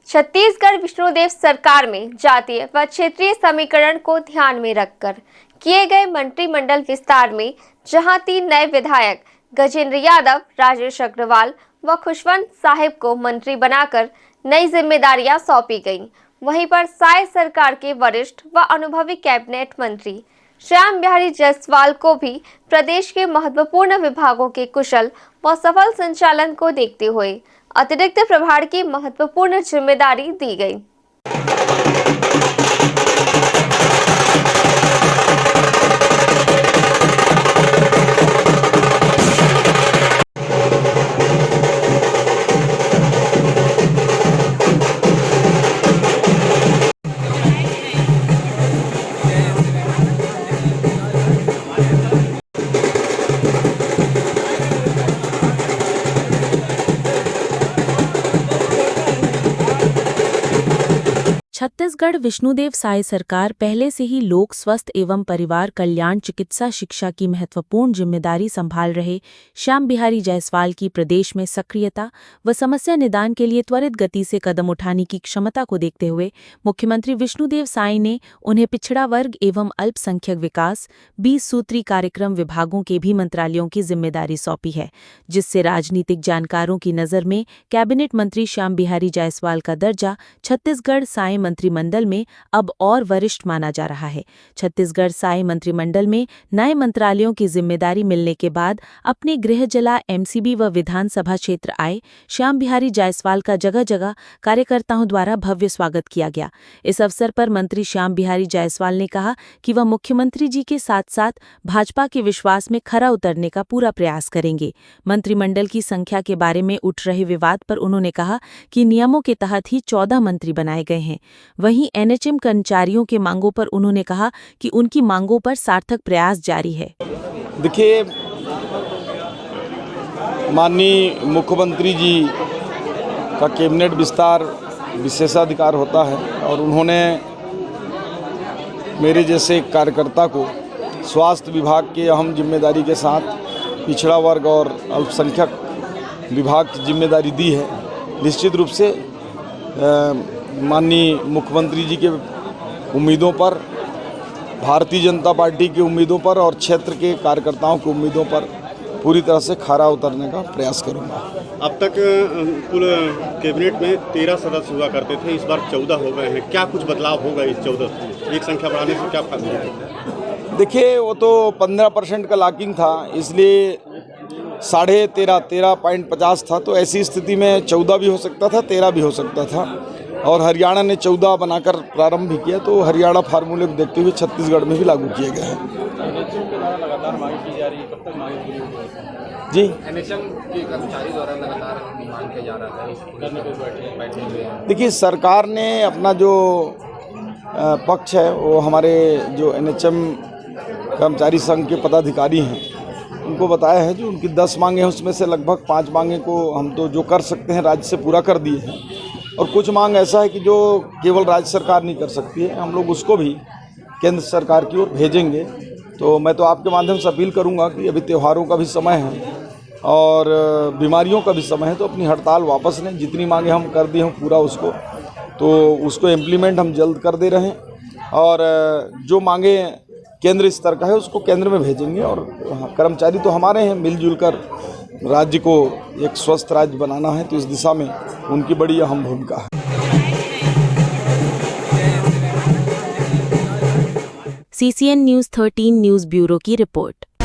छत्तीसगढ़ विष्णुदेव सरकार में जातीय व क्षेत्रीय समीकरण को ध्यान में रखकर किए गए मंत्रिमंडल विस्तार में जहां 3 नए विधायक गजेंद्र यादव, राजेश अग्रवाल व खुशवंत साहिब को मंत्री बनाकर नई जिम्मेदारियां सौंपी गईं, वहीं पर साय सरकार के वरिष्ठ व अनुभवी कैबिनेट मंत्री श्याम बिहारी जायसवाल को भी प्रदेश के महत्वपूर्ण विभागों के कुशल व सफल संचालन को देखते हुए अतिरिक्त प्रभार की महत्वपूर्ण जिम्मेदारी दी गई। छत्तीसगढ़ विष्णुदेव साय सरकार पहले से ही लोक स्वास्थ्य एवं परिवार कल्याण, चिकित्सा, शिक्षा की महत्वपूर्ण जिम्मेदारी संभाल रहे श्याम बिहारी जायसवाल की प्रदेश में सक्रियता व समस्या निदान के लिए त्वरित गति से कदम उठाने की क्षमता को देखते हुए मुख्यमंत्री विष्णुदेव साय ने उन्हें पिछड़ा वर्ग एवं अल्पसंख्यक विकास 20 सूत्री कार्यक्रम विभागों के भी मंत्रालयों की जिम्मेदारी सौंपी है, जिससे राजनीतिक जानकारों की नज़र में कैबिनेट मंत्री श्याम बिहारी जायसवाल का दर्जा छत्तीसगढ़ साय मंत्रिमंडल में अब और वरिष्ठ माना जा रहा है। छत्तीसगढ़ साय मंत्रिमंडल में नए मंत्रालयों की जिम्मेदारी मिलने के बाद अपने गृह जिला एमसीबी व विधानसभा क्षेत्र आए श्याम बिहारी जायसवाल का जगह जगह कार्यकर्ताओं द्वारा भव्य स्वागत किया गया। इस अवसर पर मंत्री श्याम बिहारी जायसवाल ने कहा कि वह मुख्यमंत्री जी के साथ साथ भाजपा के विश्वास में खरा उतरने का पूरा प्रयास करेंगे। मंत्रिमंडल की संख्या के बारे में उठ रहे विवाद पर उन्होंने कहा कि नियमों के तहत ही 14 मंत्री बनाए गए हैं। वहीं एनएचएम कर्मचारियों के मांगों पर उन्होंने कहा कि उनकी मांगों पर सार्थक प्रयास जारी है। देखिए, माननीय मुख्यमंत्री जी का कैबिनेट विस्तार विशेषाधिकार होता है और उन्होंने मेरे जैसे कार्यकर्ता को स्वास्थ्य विभाग के अहम जिम्मेदारी के साथ पिछड़ा वर्ग और अल्पसंख्यक विभाग की जिम्मेदारी दी है। निश्चित रूप से माननीय मुख्यमंत्री जी के उम्मीदों पर, भारतीय जनता पार्टी की उम्मीदों पर और क्षेत्र के कार्यकर्ताओं की उम्मीदों पर पूरी तरह से खरा उतरने का प्रयास करूंगा। अब तक कुल कैबिनेट में 13 सदस्य हुआ करते थे, इस बार 14 हो गए हैं। क्या कुछ बदलाव होगा इस 14 एक संख्या बढ़ाने से क्या फायदा होगा? देखिए, वो तो 15% का लॉकिंग था, इसलिए 13.50 था, तो ऐसी स्थिति में 14 भी हो सकता था, 13 भी हो सकता था और हरियाणा ने 14 बनाकर प्रारंभ भी किया, तो हरियाणा फार्मूले को देखते हुए छत्तीसगढ़ में भी लागू किए गए हैं। लगातार मांग की जा रही है, कब तक मांग पूरी होगी? जी, एनएचएम के कर्मचारी द्वारा लगातार मांग किया जा रहा था, बैठे हुए हैं। देखिए, सरकार ने अपना जो पक्ष है वो हमारे जो एनएचएम कर्मचारी संघ के पदाधिकारी हैं उनको बताया है। जो उनकी 10 मांगे हैं उसमें से लगभग 5 मांगे को हम तो जो कर सकते हैं राज्य से पूरा कर दिए हैं और कुछ मांग ऐसा है कि जो केवल राज्य सरकार नहीं कर सकती है, हम लोग उसको भी केंद्र सरकार की ओर भेजेंगे। तो मैं तो आपके माध्यम से अपील करूंगा कि अभी त्योहारों का भी समय है और बीमारियों का भी समय है, तो अपनी हड़ताल वापस लें। जितनी मांगे हम कर दिए हैं पूरा उसको इम्प्लीमेंट हम जल्द कर दे रहे हैं और जो मांगे केंद्र स्तर का है उसको केंद्र में भेजेंगे। और कर्मचारी तो हमारे हैं, मिलजुल कर राज्य को एक स्वस्थ राज्य बनाना है, तो इस दिशा में उनकी बड़ी अहम भूमिका है। CCN News 13 न्यूज़ ब्यूरो की रिपोर्ट।